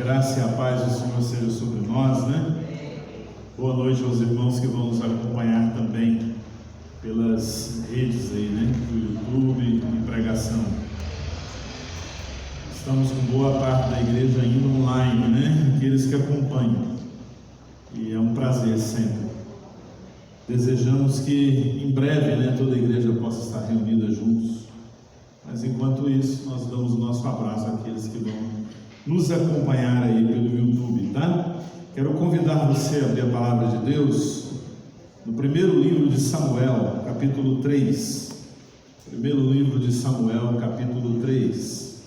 graça e a paz do Senhor seja sobre nós, né? Boa noite aos irmãos que vão nos acompanhar também pelas redes aí, né? Do YouTube e pregação. Estamos com boa parte da igreja ainda online, né? Aqueles que acompanham. E é um prazer sempre. Desejamos que em breve, né, toda a igreja possa estar reunida juntos. Mas enquanto isso, nós damos o nosso abraço àqueles que vão nos acompanhar aí pelo YouTube, tá? Quero convidar você a abrir a palavra de Deus no primeiro livro de Samuel, capítulo 3. Primeiro livro de Samuel, capítulo 3.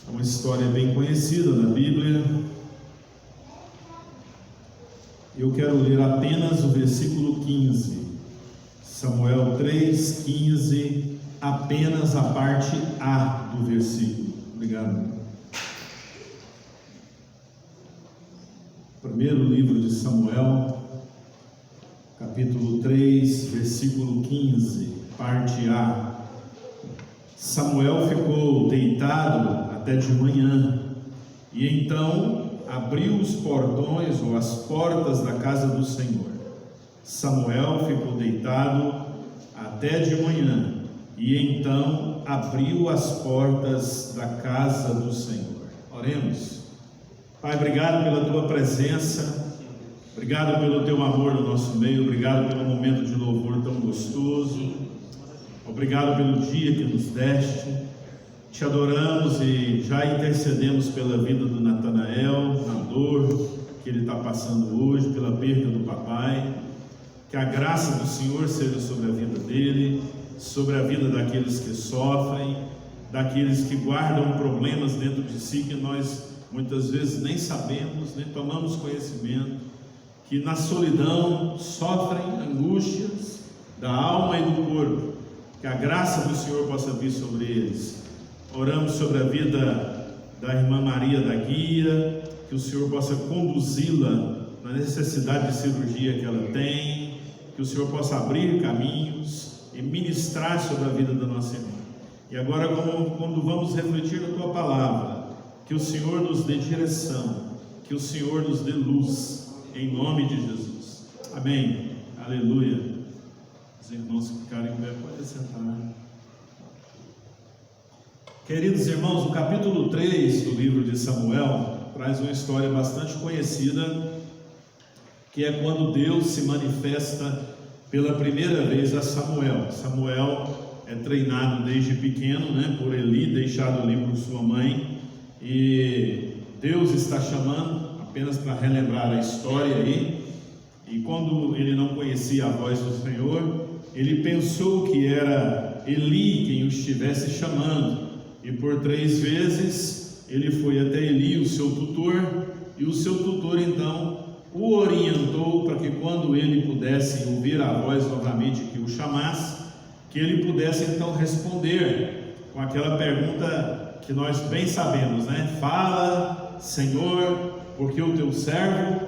É uma história bem conhecida na Bíblia. Eu quero ler apenas o versículo 15. Samuel 3, 15, apenas a parte A do versículo. Obrigado. Primeiro livro de Samuel, capítulo 3, versículo 15, parte A. Samuel ficou deitado até de manhã, e então abriu os portões ou as portas da casa do Senhor. Samuel ficou deitado até de manhã, e então abriu as portas da casa do Senhor. Oremos. Pai, obrigado pela tua presença, obrigado pelo teu amor no nosso meio, obrigado pelo momento de louvor tão gostoso, obrigado pelo dia que nos deste. Te adoramos e já intercedemos pela vida do Natanael, na dor que ele está passando hoje, pela perda do papai. Que a graça do Senhor seja sobre a vida dele, sobre a vida daqueles que sofrem, daqueles que guardam problemas dentro de si que nós muitas vezes nem sabemos, nem tomamos conhecimento, que na solidão sofrem angústias da alma e do corpo. Que a graça do Senhor possa vir sobre eles. Oramos sobre a vida da irmã Maria da Guia, que o Senhor possa conduzi-la na necessidade de cirurgia que ela tem, que o Senhor possa abrir caminhos e ministrar sobre a vida da nossa irmã. E agora, quando vamos refletir na tua palavra, que o Senhor nos dê direção, que o Senhor nos dê luz, em nome de Jesus. Amém. Aleluia. Os irmãos que ficarem em pé podem sentar. Queridos irmãos, o capítulo 3 do livro de Samuel traz uma história bastante conhecida, que é quando Deus se manifesta pela primeira vez a Samuel. Samuel é treinado desde pequeno, né, por Eli, deixado ali por sua mãe, e Deus está chamando, apenas para relembrar a história aí, e quando ele não conhecia a voz do Senhor, ele pensou que era Eli quem o estivesse chamando, e por 3 vezes ele foi até Eli, o seu tutor, e o seu tutor então o orientou para que quando ele pudesse ouvir a voz novamente que o chamasse, que ele pudesse então responder com aquela pergunta que nós bem sabemos, né? Fala, Senhor, porque o teu servo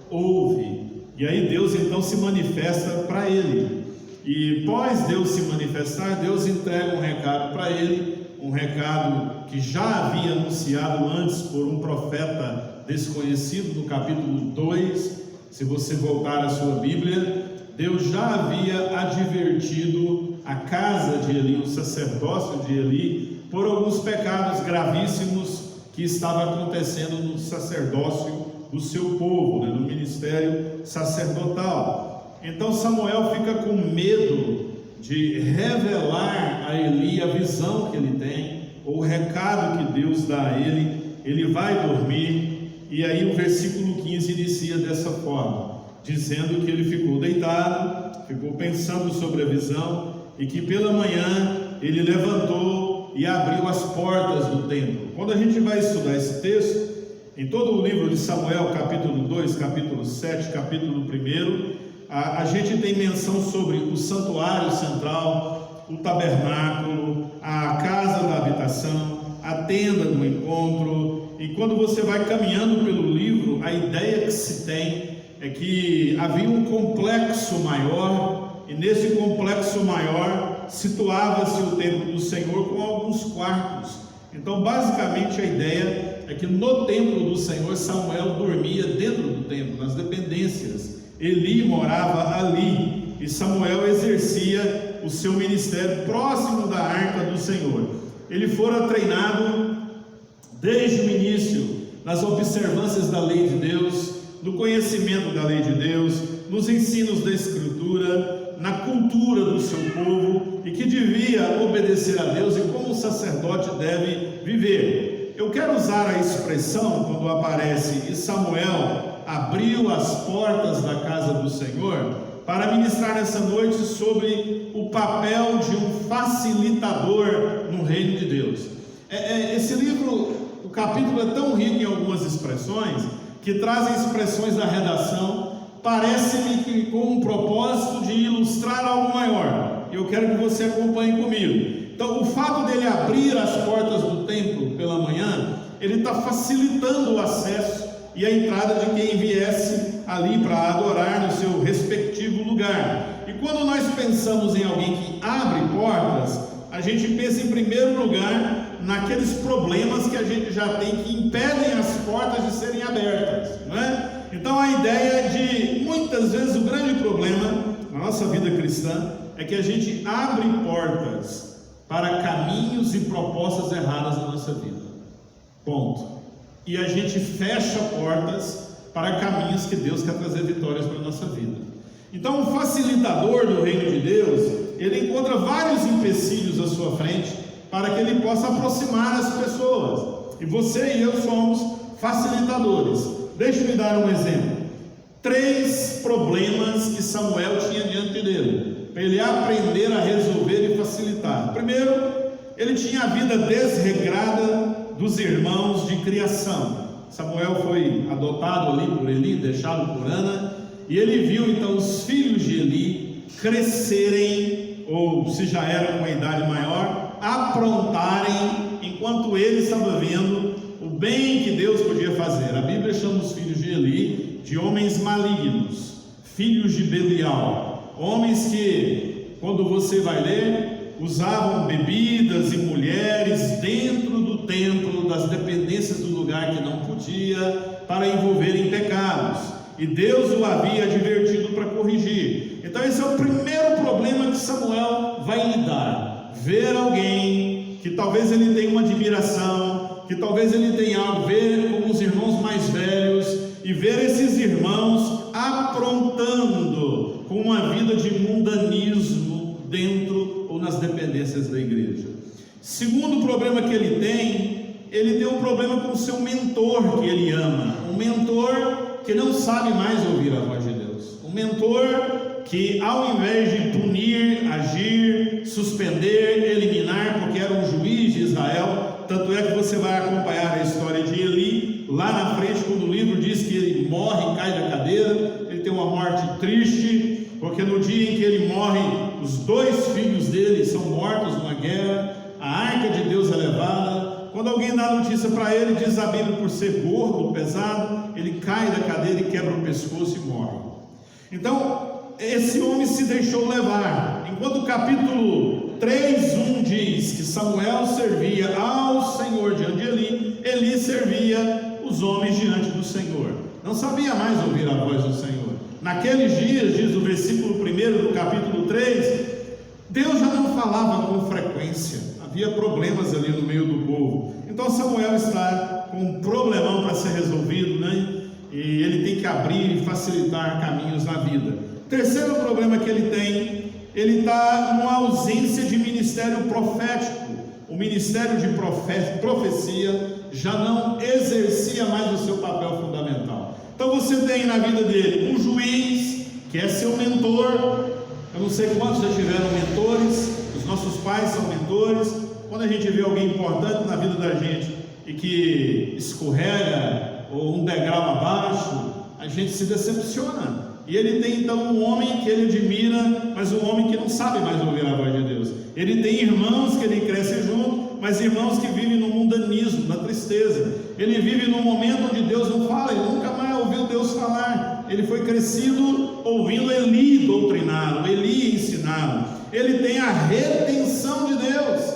ouve. E aí Deus então se manifesta para ele, e após Deus se manifestar, Deus entrega um recado para ele, um recado que já havia anunciado antes por um profeta desconhecido no capítulo 2. Se você voltar à sua Bíblia, Deus já havia advertido a casa de Eli, o sacerdócio de Eli, por alguns pecados gravíssimos que estava acontecendo no sacerdócio do seu povo, né, no ministério sacerdotal. Então Samuel fica com medo de revelar a Eli a visão que ele tem, ou o recado que Deus dá a ele. Ele vai dormir, e aí o versículo 15 inicia dessa forma, dizendo que ele ficou deitado, ficou pensando sobre a visão, e que pela manhã ele levantou e abriu as portas do templo. Quando a gente vai estudar esse texto, em todo o livro de Samuel, capítulo 2, capítulo 7, capítulo 1, a gente tem menção sobre o santuário central, o tabernáculo, a casa da habitação, a tenda do encontro. E quando você vai caminhando pelo livro, a ideia que se tem é que havia um complexo maior, e nesse complexo maior situava-se o templo do Senhor com alguns quartos. Então, basicamente, a ideia é que no templo do Senhor, Samuel dormia dentro do templo, nas dependências. Eli morava ali e Samuel exercia o seu ministério próximo da arca do Senhor. Ele fora treinado desde o início nas observâncias da lei de Deus, no conhecimento da lei de Deus, nos ensinos da Escritura, na cultura do seu povo, e que devia obedecer a Deus e como o sacerdote deve viver. Eu quero usar a expressão quando aparece e Samuel abriu as portas da casa do Senhor, para ministrar nessa noite sobre o papel de um facilitador no reino de Deus. Esse livro, o capítulo é tão rico em algumas expressões, que trazem expressões da redação, parece-me que com um propósito de ilustrar algo maior. Eu quero que você acompanhe comigo. Então, o fato dele abrir as portas do templo pela manhã, ele está facilitando o acesso e a entrada de quem viesse ali para adorar no seu respectivo lugar. E quando nós pensamos em alguém que abre portas, a gente pensa em primeiro lugar naqueles problemas que a gente já tem que impedem as portas de serem abertas, não é? Então a ideia de, muitas vezes, o grande problema na nossa vida cristã é que a gente abre portas para caminhos e propostas erradas na nossa vida, ponto. E a gente fecha portas para caminhos que Deus quer trazer vitórias para a nossa vida. Então o facilitador do reino de Deus, ele encontra vários empecilhos à sua frente para que ele possa aproximar as pessoas. E você e eu somos facilitadores. Deixe-me dar um exemplo. 3 problemas que Samuel tinha diante dele, para ele aprender a resolver e facilitar. Primeiro, ele tinha a vida desregrada dos irmãos de criação. Samuel foi adotado ali por Eli, deixado por Ana, e ele viu então os filhos de Eli crescerem, ou se já eram com uma idade maior, aprontarem, enquanto ele estava vendo o bem que Deus podia fazer. A Bíblia chama os filhos de Eli de homens malignos, filhos de Belial, homens que, quando você vai ler, usavam bebidas e mulheres dentro do templo, das dependências do lugar que não podia, para envolverem pecados, e Deus o havia advertido para corrigir. Então esse é o primeiro problema que Samuel vai lidar: ver alguém que talvez ele tenha uma admiração, que talvez ele tenha algo, ver como os irmãos mais velhos, e ver esses irmãos aprontando com uma vida de mundanismo dentro ou nas dependências da igreja. Segundo problema que ele tem um problema com o seu mentor que ele ama, um mentor que não sabe mais ouvir a voz de Deus, um mentor que, ao invés de punir, agir, suspender, eliminar, porque era um juiz de Israel, tanto é que você vai acompanhar a história de Eli lá na frente, quando o livro diz que ele morre e cai da cadeira. Ele tem uma morte triste, porque no dia em que ele morre, os 2 filhos dele são mortos numa guerra, a arca de Deus é levada. Quando alguém dá notícia para ele, diz a Bíblia, por ser gordo, pesado, ele cai da cadeira e quebra o pescoço e morre. Então esse homem se deixou levar. Enquanto o capítulo 3:1 diz que Samuel servia ao Senhor diante de Eli, Eli servia os homens diante do Senhor, não sabia mais ouvir a voz do Senhor. Naqueles dias, diz o versículo 1 do capítulo 3, Deus já não falava com frequência, havia problemas ali no meio do povo. Então Samuel está com um problemão para ser resolvido, né? E ele tem que abrir e facilitar caminhos na vida. Terceiro problema que ele está numa ausência de ministério profético. O ministério de profecia já não exercia mais o seu papel fundamental. Então você tem na vida dele um juiz que é seu mentor. Eu não sei quantos já tiveram mentores, os nossos pais são mentores. Quando a gente vê alguém importante na vida da gente e que escorrega ou um degrau abaixo, a gente se decepciona. E ele tem então um homem que ele admira, mas um homem que não sabe mais ouvir a voz de Deus. Ele tem irmãos que ele cresce junto, mas irmãos que vivem no mundanismo, na tristeza. Ele vive num momento onde Deus não fala, ele nunca mais ouviu Deus falar. Ele foi crescido ouvindo Eli doutrinado, Eli ensinado. ele tem a retenção de Deus,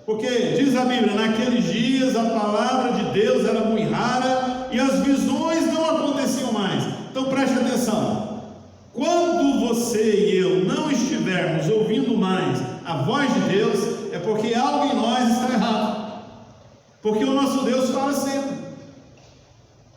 porque diz a Bíblia, naqueles dias a palavra de Deus era muito rara e as visões não aconteciam mais. Então preste atenção, quando você e eu não estivermos ouvindo mais a voz de Deus, é porque algo em nós está errado, porque o nosso Deus fala sempre.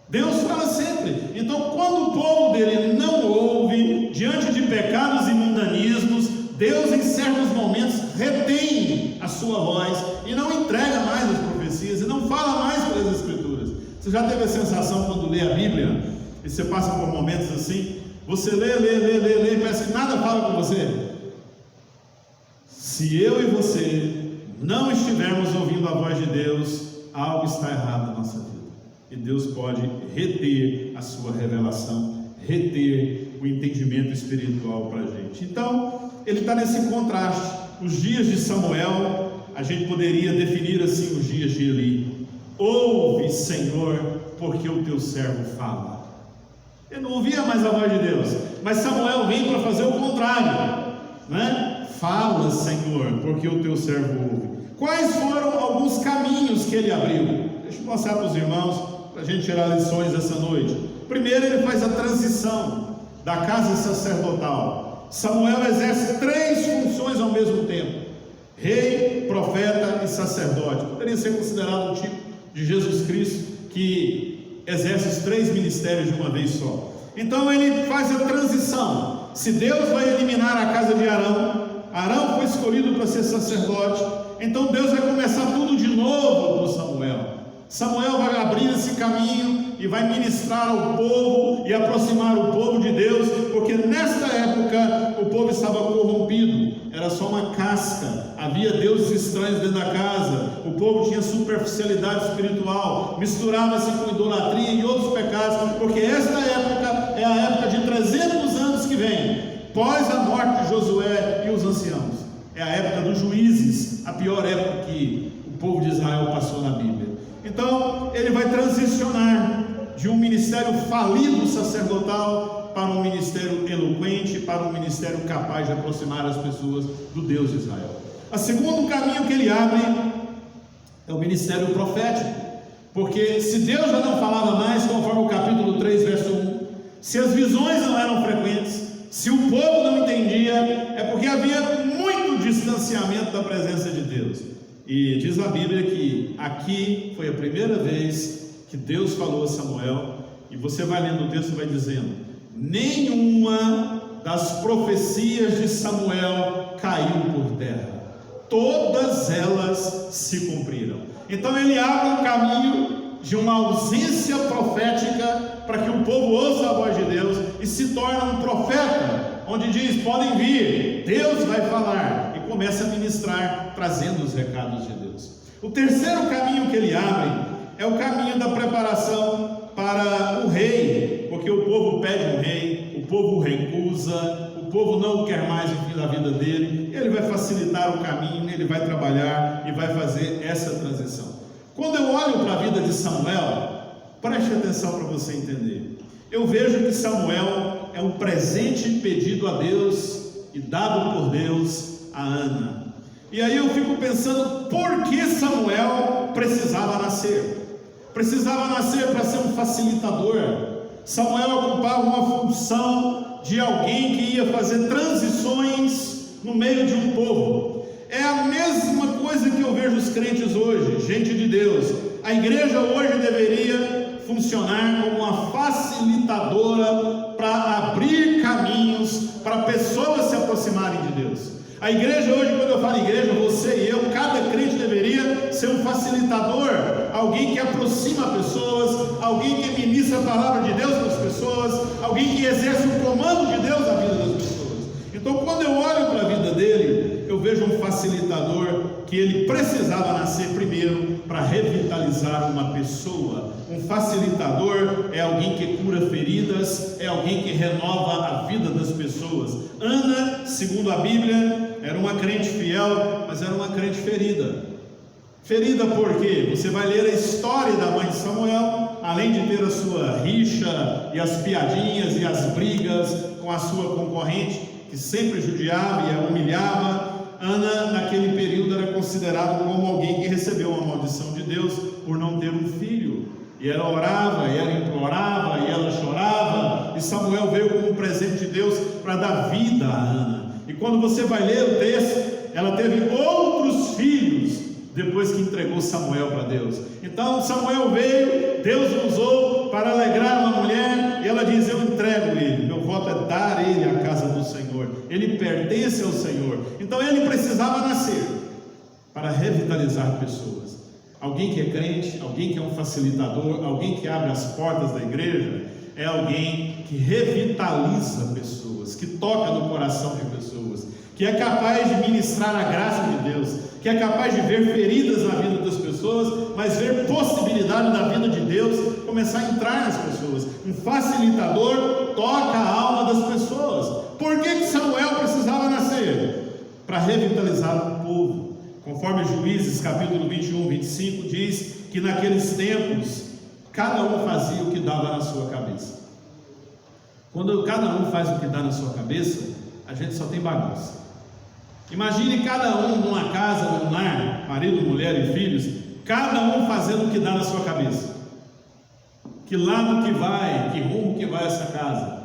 Deus fala sempre. Então, quando o povo dele não ouve, diante de pecados e mundanismos, Deus em certos momentos retém a sua voz e não entrega mais as profecias e não fala mais pelas Escrituras. Você já teve a sensação quando lê a Bíblia e você passa por momentos assim, você lê, e parece que nada fala com você? Se eu e você não estivermos ouvindo a voz de Deus, algo está errado na nossa vida. E Deus pode reter a sua revelação, reter o entendimento espiritual para a gente. Então, ele está nesse contraste. Os dias de Samuel, a gente poderia definir assim os dias de Eli. Ouve, Senhor, porque o teu servo fala. Ele não ouvia mais a voz de Deus, mas Samuel vem para fazer o contrário, né? Fala, Senhor, porque o teu servo ouve. Quais foram alguns caminhos que ele abriu? Deixa eu mostrar para os irmãos, para a gente tirar lições essa noite. Primeiro, ele faz a transição da casa sacerdotal. Samuel exerce 3 funções ao mesmo tempo: rei, profeta e sacerdote. Poderia ser considerado um tipo de Jesus Cristo que exerce os 3 ministérios de uma vez só. Então ele faz a transição. Se Deus vai eliminar a casa de Arão, Arão foi escolhido para ser sacerdote, então Deus vai começar tudo de novo com Samuel. Samuel vai abrir esse caminho e vai ministrar ao povo e aproximar o povo de Deus, porque nesta época o povo estava corrompido, era só uma casca, havia deuses estranhos dentro da casa, o povo tinha superficialidade espiritual, misturava-se com idolatria e outros pecados, porque esta época é a época de 300 anos que vem, pós a morte de Josué e os anciãos, é a época dos juízes, a pior época que o povo de Israel passou na Bíblia. Então ele vai transicionar de um ministério falido sacerdotal para um ministério eloquente, para um ministério capaz de aproximar as pessoas do Deus de Israel. O segundo caminho que ele abre é o ministério profético, porque se Deus já não falava mais, conforme o capítulo 3, verso 1, se as visões não eram frequentes, se o povo não entendia, é porque havia muito distanciamento da presença de Deus. E diz a Bíblia que aqui foi a primeira vez que Deus falou a Samuel, e você vai lendo o texto e vai dizendo: nenhuma das profecias de Samuel caiu por terra, todas elas se cumpriram. Então ele abre um caminho de uma ausência profética para que o povo ouça a voz de Deus e se torna um profeta, onde diz: podem vir, Deus vai falar, e começa a ministrar, trazendo os recados de Deus. O terceiro caminho que ele abre é o caminho da preparação para o rei, porque o povo pede um rei, o povo recusa, o povo não quer mais o fim da vida dele. Ele vai facilitar o caminho, ele vai trabalhar e vai fazer essa transição. Quando eu olho para a vida de Samuel, preste atenção para você entender, eu vejo que Samuel é um presente pedido a Deus e dado por Deus a Ana. E aí eu fico pensando, por que Samuel precisava nascer? Precisava nascer para ser um facilitador. Samuel ocupava uma função de alguém que ia fazer transições no meio de um povo. É a mesma coisa que eu vejo os crentes hoje, gente de Deus. A igreja hoje deveria funcionar como uma facilitadora para abrir caminhos para pessoas se aproximarem de Deus. A igreja hoje, quando eu falo igreja, você e eu, cada crente deveria ser um facilitador, alguém que aproxima pessoas, alguém que ministra a palavra de Deus para as pessoas, alguém que exerce o comando de Deus na vida das pessoas. Então, quando eu olho para a vida dele, eu vejo um facilitador que ele precisava nascer primeiro para revitalizar uma pessoa. Um facilitador é alguém que cura feridas, é alguém que renova a vida das pessoas. Ana, segundo a Bíblia, era uma crente fiel, mas era uma crente ferida. Ferida por quê? Você vai ler a história da mãe de Samuel, além de ter a sua rixa e as piadinhas e as brigas com a sua concorrente, que sempre judiava e a humilhava, Ana, naquele período, era considerada como alguém que recebeu uma maldição de Deus por não ter um filho. E ela orava, e ela implorava, e ela chorava, e Samuel veio como um presente de Deus para dar vida a Ana. E quando você vai ler o texto, ela teve outros filhos depois que entregou Samuel para Deus. Então Samuel veio, Deus o usou para alegrar uma mulher, e ela diz: eu entrego ele, meu voto é dar ele à casa do Senhor, ele pertence ao Senhor. Então ele precisava nascer para revitalizar pessoas. Alguém que é crente, alguém que é um facilitador, alguém que abre as portas da igreja, é alguém que revitaliza pessoas, que toca no coração de pessoas, que é capaz de ministrar a graça de Deus, que é capaz de ver feridas na vida das pessoas, mas ver possibilidade na vida de Deus começar a entrar nas pessoas. Um facilitador toca a alma das pessoas. Por que Samuel precisava nascer? Para revitalizar o povo. Conforme Juízes capítulo 21, 25 diz que naqueles tempos cada um fazia o que dava na sua cabeça. Quando cada um faz o que dá na sua cabeça, a gente só tem bagunça. Imagine cada um numa casa, num lar, marido, mulher e filhos, cada um fazendo o que dá na sua cabeça. Que lado que vai, que rumo que vai essa casa.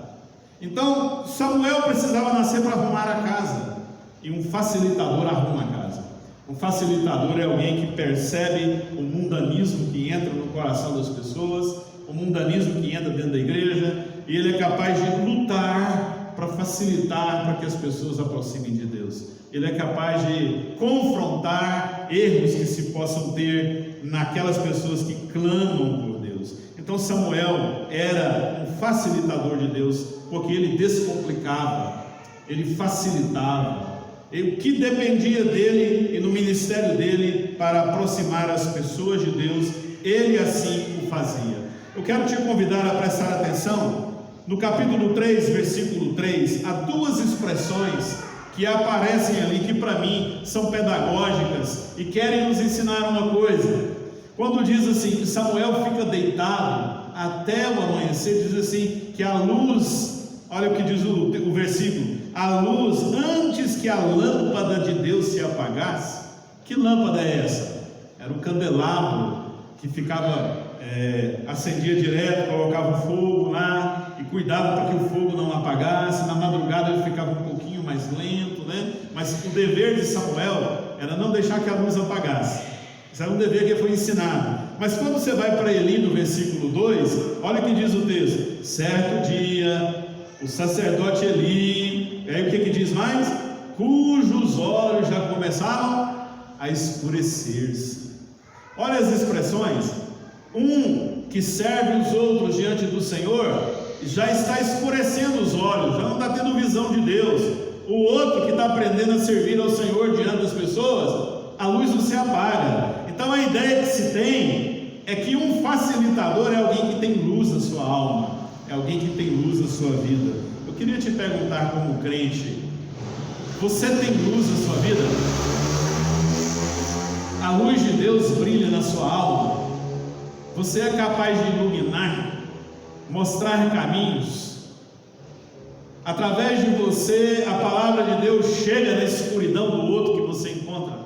Então Samuel precisava nascer para arrumar a casa, e um facilitador arruma a casa. Um facilitador é alguém que percebe o mundanismo que entra no coração das pessoas, o mundanismo que entra dentro da igreja, e ele é capaz de lutar para facilitar para que as pessoas aproximem de Deus. Ele é capaz de confrontar erros que se possam ter naquelas pessoas que clamam por Deus. Então Samuel era um facilitador de Deus, porque ele descomplicava, ele facilitava. O que dependia dele e no ministério dele para aproximar as pessoas de Deus, ele assim o fazia. Eu quero te convidar a prestar atenção no capítulo 3, versículo 3, há duas expressões que aparecem ali que para mim são pedagógicas e querem nos ensinar uma coisa. Quando diz assim que Samuel fica deitado até o amanhecer, diz assim que a luz, olha o que diz o versículo: a luz antes que a lâmpada de Deus se apagasse. Que lâmpada é essa? Era um candelabro que ficava, acendia direto, colocava fogo lá e cuidava para que o fogo não apagasse. Na madrugada ele ficava um pouquinho mais lento, né? Mas o dever de Samuel era não deixar que a luz apagasse. Isso era um dever que foi ensinado. Mas quando você vai para Eli no versículo 2, olha o que diz o texto: certo dia o sacerdote Eli, aí o que diz mais? Cujos olhos já começaram a escurecer-se. Olha as expressões. Um que serve os outros diante do Senhor já está escurecendo os olhos, já não está tendo visão de Deus. O outro que está aprendendo a servir ao Senhor diante das pessoas, a luz não se apaga. Então a ideia que se tem é que um facilitador é alguém que tem luz na sua alma, é alguém que tem luz na sua vida. Eu queria te perguntar, como crente, você tem luz na sua vida? A luz de Deus brilha na sua alma? Você é capaz de iluminar, mostrar caminhos? Através de você, a palavra de Deus chega na escuridão do outro que você encontra.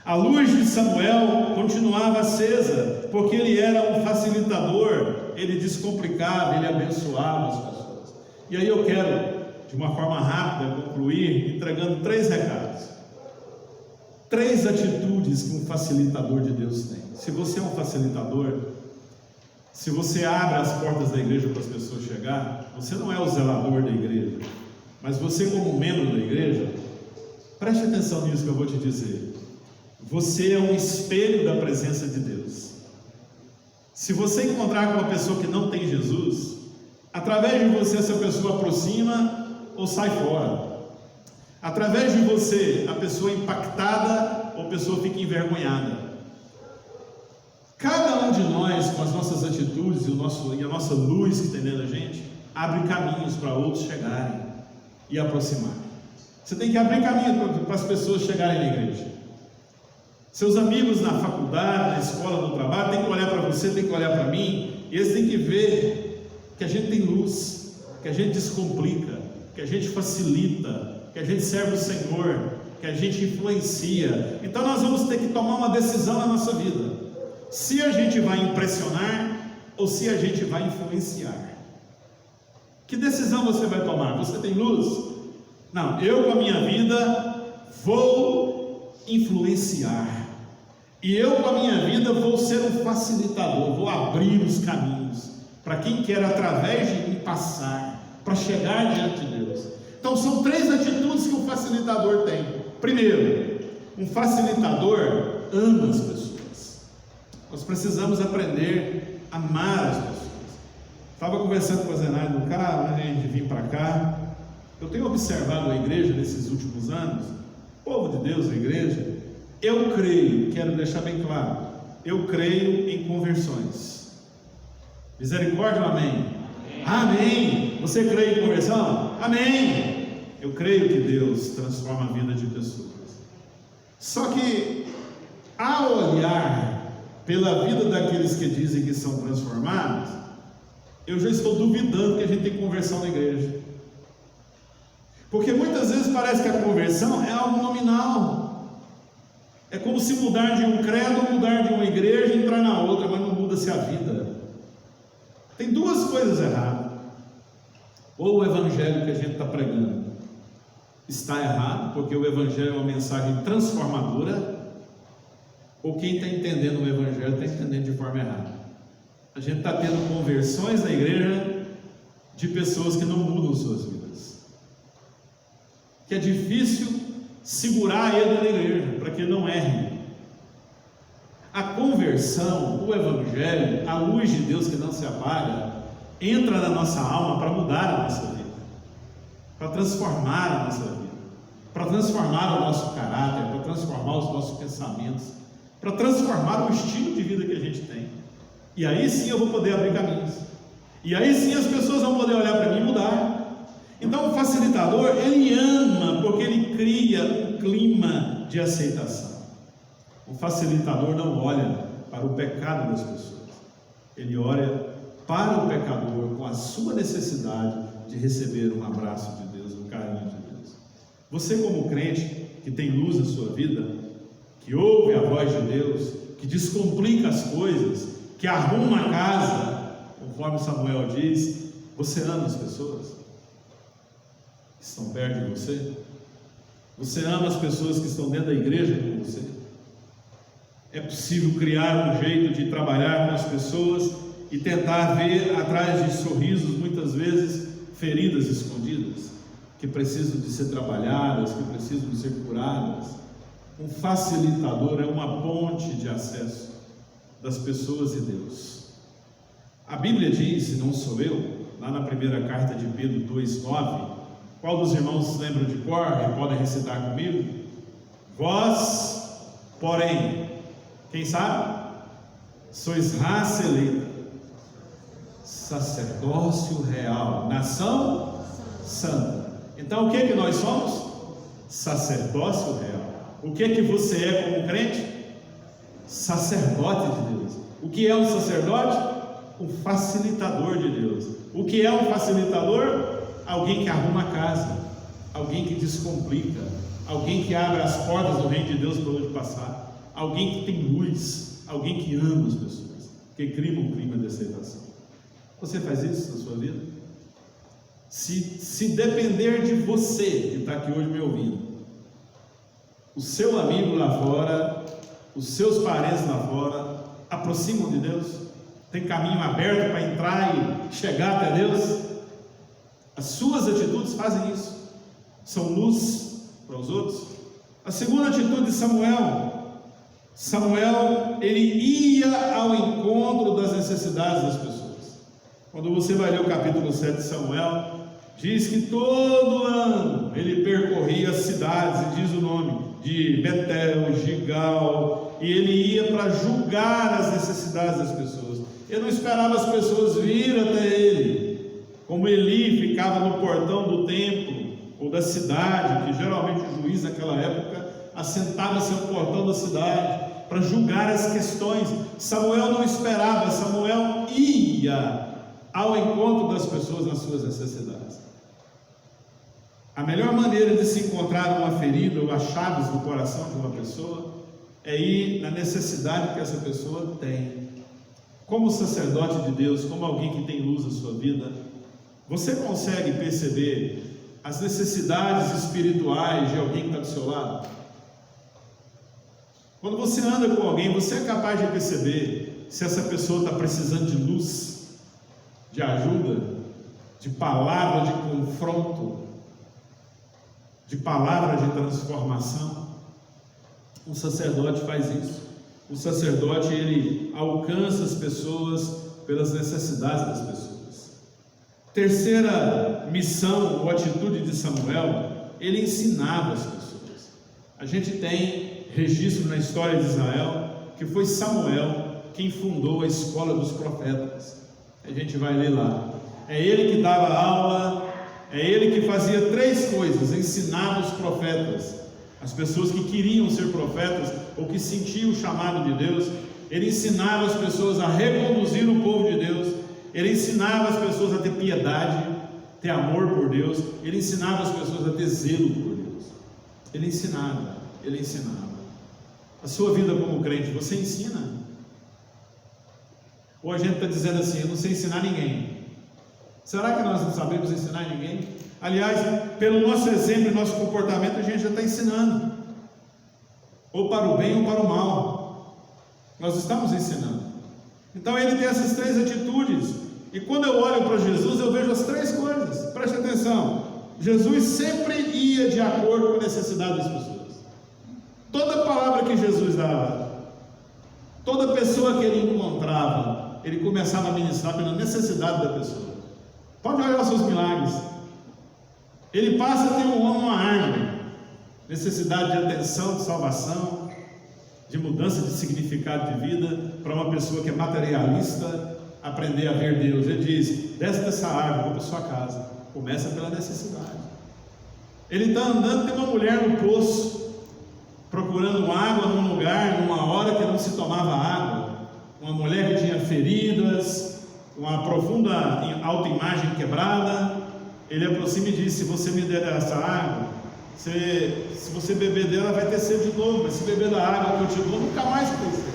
A luz de Samuel continuava acesa, porque ele era um facilitador, ele descomplicava, ele abençoava as pessoas. E aí eu quero, de uma forma rápida, concluir entregando 3 recados, 3 atitudes que um facilitador de Deus tem. Se você é um facilitador, se você abre as portas da igreja para as pessoas chegarem, você não é o zelador da igreja, mas você, como membro da igreja, preste atenção nisso que eu vou te dizer. Você é um espelho da presença de Deus. Se você encontrar com uma pessoa que não tem Jesus, através de você essa pessoa aproxima ou sai fora. Através de você a pessoa é impactada ou a pessoa fica envergonhada. Cada um de nós, com as nossas atitudes e a nossa luz que tem dentro da gente, abre caminhos para outros chegarem e aproximar. Você tem que abrir caminho para as pessoas chegarem na igreja. Seus amigos na faculdade, na escola, no trabalho, tem que olhar para você, tem que olhar para mim, e eles têm que ver que a gente tem luz, que a gente descomplica, que a gente facilita, que a gente serve o Senhor, que a gente influencia. Então nós vamos ter que tomar uma decisão na nossa vida: se a gente vai impressionar ou se a gente vai influenciar. Que decisão você vai tomar? Você tem luz? Não, eu com a minha vida vou influenciar, e eu com a minha vida vou ser um facilitador, vou abrir os caminhos para quem quer através de mim passar, para chegar diante de Deus. Então são 3 atitudes que um facilitador tem. Primeiro, um facilitador ama as pessoas. Nós precisamos aprender a amar as pessoas. Estava conversando com a Zenaide no carro, antes de a gente vir para cá. Eu tenho observado a igreja nesses últimos anos, o povo de Deus, a igreja. Eu creio, quero deixar bem claro, eu creio em conversões. Misericórdia, amém? Amém. Você crê em conversão? Amém. Eu creio que Deus transforma a vida de pessoas. Só que, ao olhar pela vida daqueles que dizem que são transformados, eu já estou duvidando que a gente tem conversão na igreja. Porque muitas vezes parece que a conversão é algo nominal. É como se mudar de um credo, mudar de uma igreja e entrar na outra, mas não muda-se a vida. Tem 2 coisas erradas. Ou o evangelho que a gente está pregando está errado, porque o evangelho é uma mensagem transformadora, ou quem está entendendo o evangelho está entendendo de forma errada. A gente está tendo conversões na igreja de pessoas que não mudam suas vidas, que é difícil segurar ele na igreja, para que ele não erre. A conversão, o evangelho, a luz de Deus que não se apaga, entra na nossa alma para mudar a nossa vida, para transformar a nossa vida, para transformar o nosso caráter, para transformar os nossos pensamentos, para transformar o estilo de vida que a gente tem. E aí sim eu vou poder abrir caminhos, e aí sim as pessoas vão poder olhar para mim e mudar. Então o facilitador, ele ama, porque ele cria um clima de aceitação. O facilitador não olha para o pecado das pessoas, ele olha para o pecador com a sua necessidade de receber um abraço de Deus, um carinho de Deus. Você, como crente que tem luz na sua vida, que ouve a voz de Deus, que descomplica as coisas, que arruma a casa, conforme Samuel diz, você ama as pessoas que estão perto de você? Você ama as pessoas que estão dentro da igreja com você? É possível criar um jeito de trabalhar com as pessoas e tentar ver atrás de sorrisos, muitas vezes, feridas escondidas, que precisam de ser trabalhadas, que precisam de ser curadas. Um facilitador é uma ponte de acesso das pessoas e Deus. A Bíblia diz, e não sou eu, lá na primeira carta de Pedro 2,9, qual dos irmãos lembram de cor e podem recitar comigo? Vós, porém, quem sabe? Sois raça eleita, sacerdócio real, nação santa. Então o que é que nós somos? Sacerdócio real. O que é que você é como crente? Sacerdote de Deus. O que é um sacerdote? Um facilitador de Deus. O que é um facilitador? Alguém que arruma a casa, alguém que descomplica, alguém que abre as portas do reino de Deus para onde passar, alguém que tem luz, alguém que ama as pessoas, que cria um clima de aceitação. Você faz isso na sua vida? Se depender de você que está aqui hoje me ouvindo, o seu amigo lá fora, os seus parentes lá fora, aproximam de Deus? Tem caminho aberto para entrar e chegar até Deus? As suas atitudes fazem isso, são luz para os outros. A segunda atitude de Samuel, ele ia ao encontro das necessidades das pessoas. Quando você vai ler o capítulo 7 de Samuel, diz que todo ano ele percorria as cidades, e diz o nome, de Betel, Gigal, e ele ia para julgar as necessidades das pessoas. Ele não esperava as pessoas vir até ele, como Eli ficava no portão do templo ou da cidade, que geralmente o juiz naquela época assentava-se no portão da cidade para julgar as questões. Samuel não esperava, Samuel ia ao encontro das pessoas nas suas necessidades. A melhor maneira de se encontrar uma ferida ou as chaves do coração de uma pessoa é ir na necessidade que essa pessoa tem. Como sacerdote de Deus, como alguém que tem luz na sua vida, você consegue perceber as necessidades espirituais de alguém que está do seu lado? Quando você anda com alguém, você é capaz de perceber se essa pessoa está precisando de luz, de ajuda, de palavra de confronto, de palavra de transformação. Um sacerdote faz isso. O sacerdote, ele alcança as pessoas pelas necessidades das pessoas. Terceira missão ou atitude de Samuel, ele ensinava as pessoas. A gente tem registro na história de Israel que foi Samuel quem fundou a escola dos profetas. A gente vai ler lá. É ele que dava aula, é ele que fazia 3 coisas: ensinava os profetas, as pessoas que queriam ser profetas ou que sentiam o chamado de Deus. Ele ensinava as pessoas a reconduzir o povo de Deus. Ele ensinava as pessoas a ter piedade, ter amor por Deus. Ele ensinava as pessoas a ter zelo por Deus. Ele ensinava. A sua vida como crente, você ensina? Ou a gente está dizendo assim: eu não sei ensinar ninguém? Será que nós não sabemos ensinar ninguém? Aliás, pelo nosso exemplo e nosso comportamento, a gente já está ensinando, ou para o bem ou para o mal. Nós estamos ensinando. Então ele tem essas 3 atitudes, e quando eu olho para Jesus, eu vejo as 3 coisas. Preste atenção: Jesus sempre ia de acordo com a necessidade das pessoas. Toda palavra que Jesus dava, toda pessoa que ele encontrava, ele começava a ministrar pela necessidade da pessoa. Pode olhar os seus milagres. Ele passa a ter uma árvore, necessidade de atenção, de salvação, de mudança de significado de vida, para uma pessoa que é materialista, aprender a ver Deus. Ele diz: desce dessa árvore, vou para sua casa. Começa pela necessidade. Ele está andando, tem uma mulher no poço, procurando água num lugar, numa hora que não se tomava água. Uma mulher que tinha feridas, uma profunda autoimagem quebrada. Ele aproxima e diz: se você me der essa água, se você beber dela, vai ter sede de novo, mas se beber da água que eu te dou, nunca mais vai ter sede.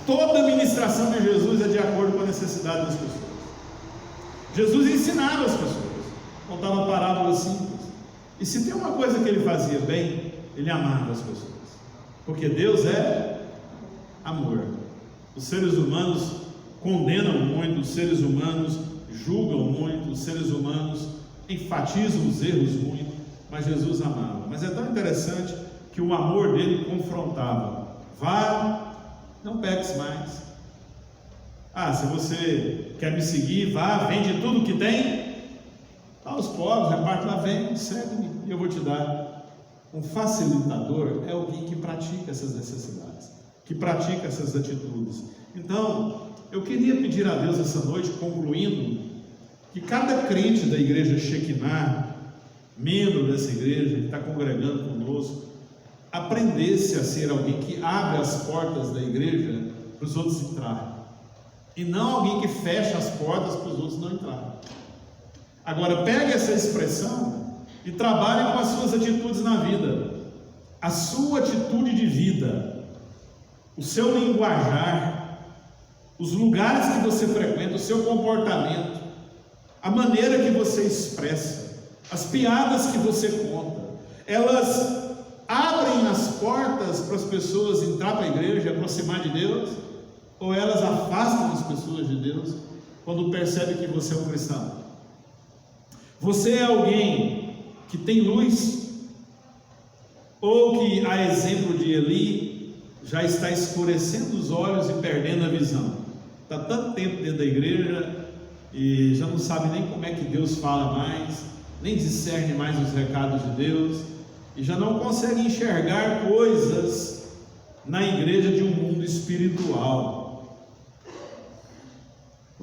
Toda a ministração de Jesus é de acordo com a necessidade das pessoas. Jesus ensinava as pessoas, contava parábolas simples. E se tem uma coisa que ele fazia bem, ele amava as pessoas, porque Deus é amor. Os seres humanos condenam muito, os seres humanos julgam muito, os seres humanos enfatizam os erros muito, mas Jesus amava. Mas é tão interessante que o amor dele confrontava. Vá, não peques mais. Se você quer me seguir, vá, vende tudo que tem, dá aos pobres, reparte lá, vem, segue-me e eu vou te dar. Um facilitador é alguém que pratica essas necessidades, que pratica essas atitudes. Então, eu queria pedir a Deus essa noite, concluindo, que cada crente da igreja Shekinah, membro dessa igreja, que está congregando conosco, aprendesse a ser alguém que abre as portas da igreja para os outros entrarem, e não alguém que fecha as portas para os outros não entrarem. Agora, pegue essa expressão e trabalhe com as suas atitudes na vida. A sua atitude de vida, o seu linguajar, os lugares que você frequenta, o seu comportamento, a maneira que você expressa, as piadas que você conta, elas abrem as portas para as pessoas entrar para a igreja e aproximar de Deus, ou elas afastam as pessoas de Deus quando percebem que você é um cristão? Você é alguém que tem luz, ou que, a exemplo de Eli, já está escurecendo os olhos e perdendo a visão? Está tanto tempo dentro da igreja e já não sabe nem como é que Deus fala mais, nem discerne mais os recados de Deus, e já não consegue enxergar coisas na igreja de um mundo espiritual.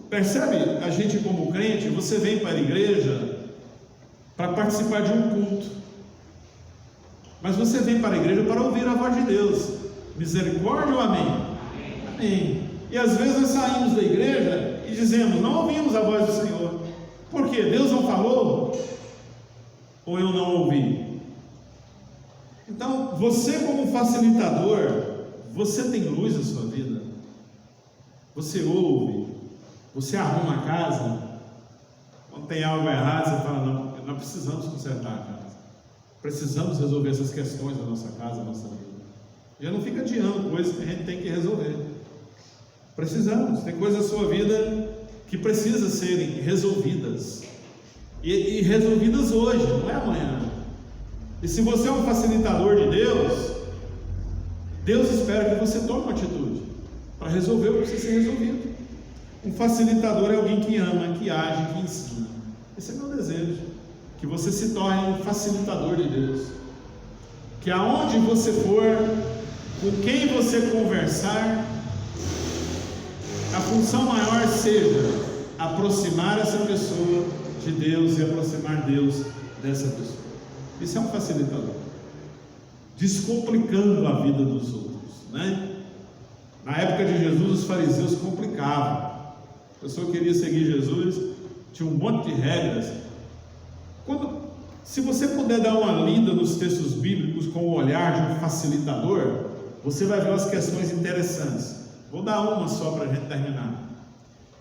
Percebe? A gente como crente, você vem para a igreja para participar de um culto, mas você vem para a igreja para ouvir a voz de Deus. Misericórdia ou amém? Amém. E às vezes nós saímos da igreja e dizemos: não ouvimos a voz do Senhor. Por quê? Deus não falou? Ou eu não ouvi? Então, você como facilitador, você tem luz na sua vida? Você ouve? Você arruma a casa? Quando tem algo errado, você fala, não, nós precisamos consertar a casa. Precisamos resolver essas questões da nossa casa, da nossa vida. Já não fica adiando coisas que a gente tem que resolver. Precisamos, tem coisas na sua vida que precisam serem resolvidas. E resolvidas hoje, não é amanhã. E se você é um facilitador de Deus, Deus espera que você tome uma atitude para resolver o que precisa ser resolvido. Um facilitador é alguém que ama, que age, que ensina. Esse é meu desejo, que você se torne um facilitador de Deus. Que aonde você for, com quem você conversar, a função maior seja aproximar essa pessoa de Deus e aproximar Deus dessa pessoa. Isso é um facilitador, descomplicando a vida dos outros, né? Na época de Jesus, os fariseus complicavam. A pessoa queria seguir Jesus, tinha um monte de regras. Se você puder dar uma lida nos textos bíblicos com o olhar de um facilitador, você vai ver umas questões interessantes. Vou dar uma só para a gente terminar.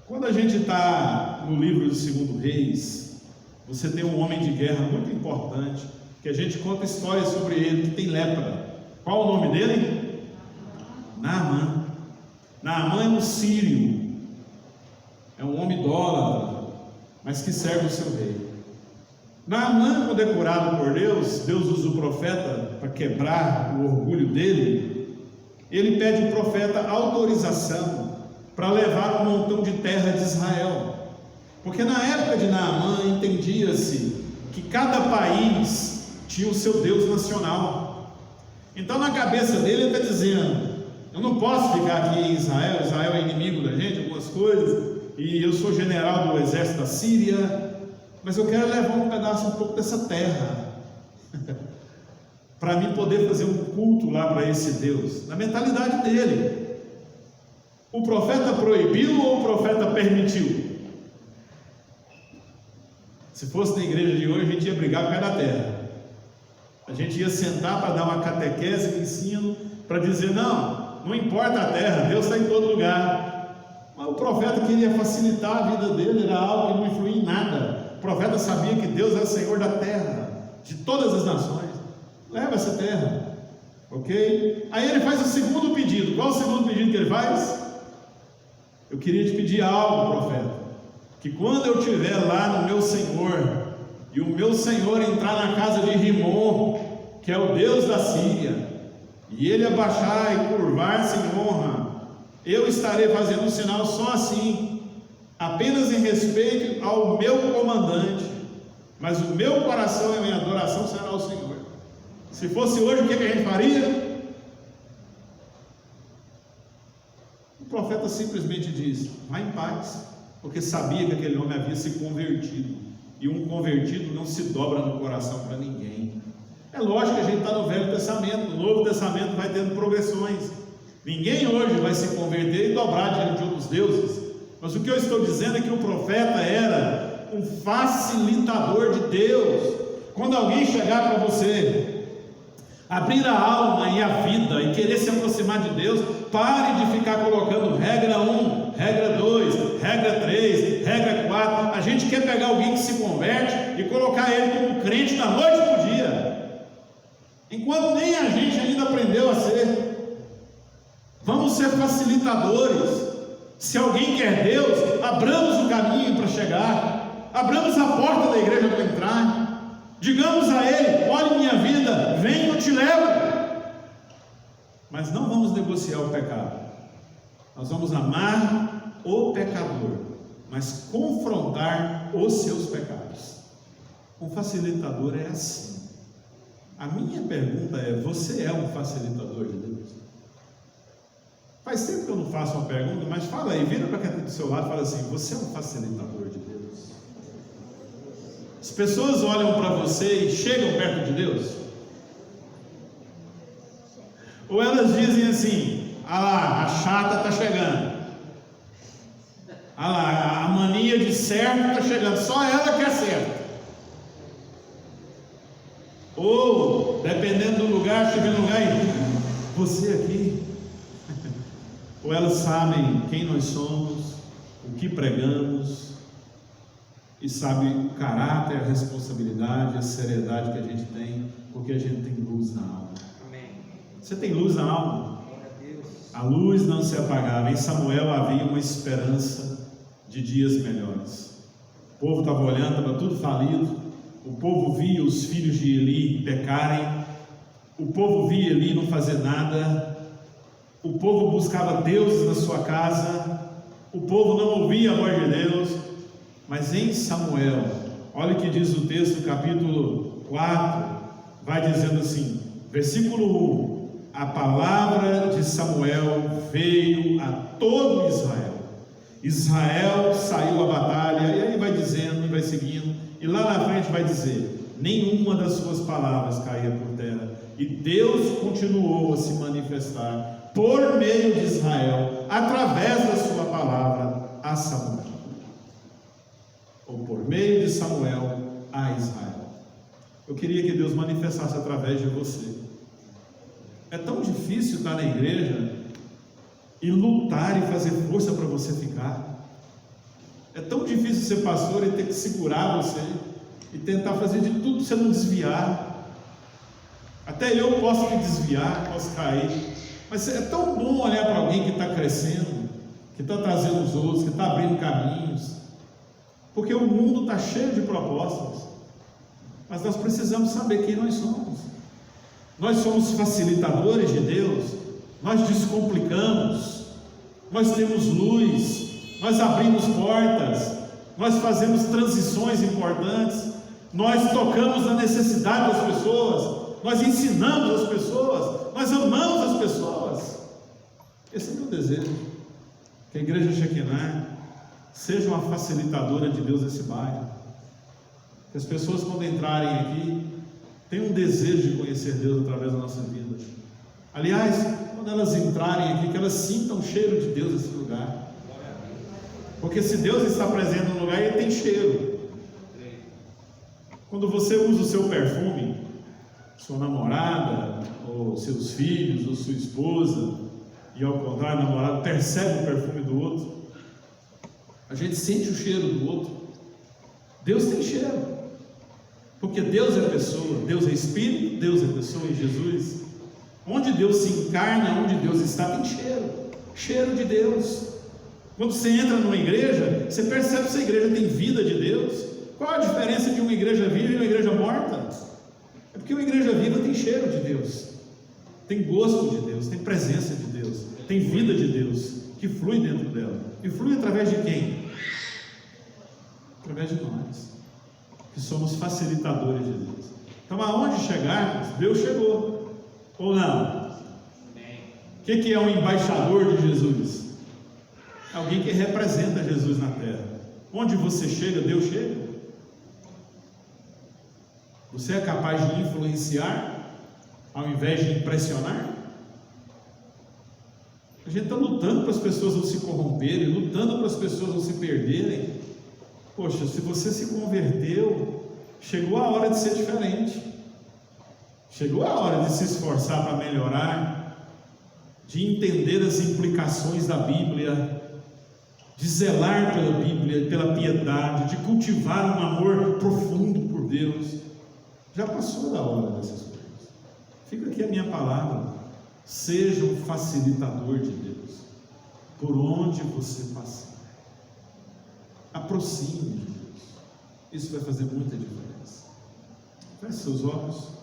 Quando a gente está no livro de 2 Reis, você tem um homem de guerra muito importante, que a gente conta histórias sobre ele, que tem lepra. Qual o nome dele? Naamã. Naamã é um sírio, é um homem idólatra, mas que serve o seu rei. Naamã, quando é curado por Deus, Deus usa o profeta para quebrar o orgulho dele. Ele pede ao profeta autorização para levar um montão de terra de Israel, porque na época de Naamã entendia-se que cada país tinha o seu Deus nacional. Então na cabeça dele ele está dizendo, eu não posso ficar aqui em Israel, Israel é inimigo da gente, algumas coisas, e eu sou general do exército da Síria, mas eu quero levar um pedaço, um pouco dessa terra, para mim poder fazer um culto lá para esse Deus, na mentalidade dele. O profeta proibiu ou o profeta permitiu? Se fosse na igreja de hoje, a gente ia brigar por causa da terra. A gente ia sentar para dar uma catequese de ensino, para dizer, não importa a terra, Deus está em todo lugar. Mas o profeta queria facilitar a vida dele, era algo que não influía em nada. O profeta sabia que Deus é o Senhor da terra, de todas as nações. Leva essa terra, ok? Aí ele faz o segundo pedido. Qual o segundo pedido que ele faz? Eu queria te pedir algo, profeta, que quando eu estiver lá no meu Senhor, e o meu Senhor entrar na casa de Rimon, que é o Deus da Síria, e ele abaixar e curvar-se em honra, eu estarei fazendo um sinal só assim, apenas em respeito ao meu comandante, mas o meu coração e a minha adoração será ao Senhor. Se fosse hoje, o que a gente faria? O profeta simplesmente diz, vá em paz, porque sabia que aquele homem havia se convertido, e um convertido não se dobra no coração para ninguém. É lógico que a gente está no Velho Testamento, no Novo Testamento vai tendo progressões. Ninguém hoje vai se converter e dobrar diante de outros deuses, mas o que eu estou dizendo é que o profeta era um facilitador de Deus. Quando alguém chegar para você, abrir a alma e a vida e querer se aproximar de Deus, pare de ficar colocando regra 1, regra 2, regra 3, regra 4. A gente quer pegar alguém que se converte e colocar ele como crente da noite para o dia, enquanto nem a gente ainda aprendeu a ser. Vamos ser facilitadores. Se alguém quer Deus, abramos o caminho para chegar, abramos a porta da igreja para entrar, digamos a ele, olha minha vida, vem, eu te levo. Mas não vamos negociar o pecado, nós vamos amar o pecador, mas confrontar os seus pecados. Um facilitador é assim. A minha pergunta é, você é um facilitador de Deus? Faz tempo que eu não faço uma pergunta, mas fala aí, vira para quem está do seu lado e fala assim, você é um facilitador de Deus? As pessoas olham para você e chegam perto de Deus? Ou elas dizem assim, ah lá, a chata está chegando, ah lá, a mania de certo está chegando, só ela quer certo. Ou, dependendo do lugar, chega no lugar e você aqui. Ou elas sabem quem nós somos, o que pregamos, e sabem o caráter, a responsabilidade, a seriedade que a gente tem, porque a gente tem luz na alma. Amém. Você tem luz na alma? Glória a Deus. A luz não se apagava. Em Samuel havia uma esperança de dias melhores. O povo estava olhando, estava tudo falido. O povo via os filhos de Eli pecarem. O povo via Eli não fazer nada. O povo buscava deuses na sua casa. O povo não ouvia a voz de Deus. Mas em Samuel, olha o que diz o texto, capítulo 4, vai dizendo assim, versículo 1: a palavra de Samuel veio a todo Israel. Israel saiu à batalha, e aí vai dizendo, e vai seguindo, e lá na frente vai dizer, nenhuma das suas palavras caía por terra, e Deus continuou a se manifestar por meio de Israel, através da sua palavra a Samuel, ou por meio de Samuel a Israel. Eu queria que Deus manifestasse através de você. É tão difícil estar na igreja e lutar e fazer força para você ficar. É tão difícil ser pastor e ter que segurar você e tentar fazer de tudo para você não desviar. Até eu posso me desviar, posso cair, mas é tão bom olhar para alguém que está crescendo, que está trazendo os outros, que está abrindo caminhos, porque o mundo está cheio de propostas, mas nós precisamos saber quem nós somos. Nós somos facilitadores de Deus, nós descomplicamos, nós temos luz, nós abrimos portas, nós fazemos transições importantes, nós tocamos na necessidade das pessoas, nós ensinamos as pessoas, nós amamos as pessoas. Esse é o meu desejo, que a igreja Shekinah seja uma facilitadora de Deus nesse bairro, que as pessoas, quando entrarem aqui, tenham um desejo de conhecer Deus através da nossa vida. Aliás, quando elas entrarem aqui, que elas sintam o cheiro de Deus nesse lugar, porque se Deus está presente no lugar, Ele tem cheiro. Quando você usa o seu perfume, sua namorada, ou seus filhos, ou sua esposa, e ao contrário, o namorado percebe o perfume do outro, a gente sente o cheiro do outro. Deus tem cheiro, porque Deus é pessoa, Deus é Espírito, Deus é pessoa em Jesus. Onde Deus se encarna, onde Deus está, tem cheiro, cheiro de Deus. Quando você entra numa igreja, você percebe que essa igreja tem vida de Deus. Qual a diferença de uma igreja viva e uma igreja morta? É porque uma igreja viva tem cheiro de Deus, tem gosto de Deus, tem presença de Deus, tem vida de Deus, que flui dentro dela. E flui através de quem? Através de nós, que somos facilitadores de Deus. Então, aonde chegarmos, Deus chegou, ou não? O que é um embaixador de Jesus? Alguém que representa Jesus na terra. Onde você chega, Deus chega. Você é capaz de influenciar ao invés de impressionar? A gente está lutando para as pessoas não se corromperem, lutando para as pessoas não se perderem. Poxa, se você se converteu, chegou a hora de ser diferente. Chegou a hora de se esforçar para melhorar, de entender as implicações da Bíblia, de zelar pela Bíblia, pela piedade, de cultivar um amor profundo por Deus. Já passou da hora dessas coisas. Fica aqui a minha palavra: seja um facilitador de Deus, por onde você passar. Aproxime de Deus. Isso vai fazer muita diferença. Feche seus olhos.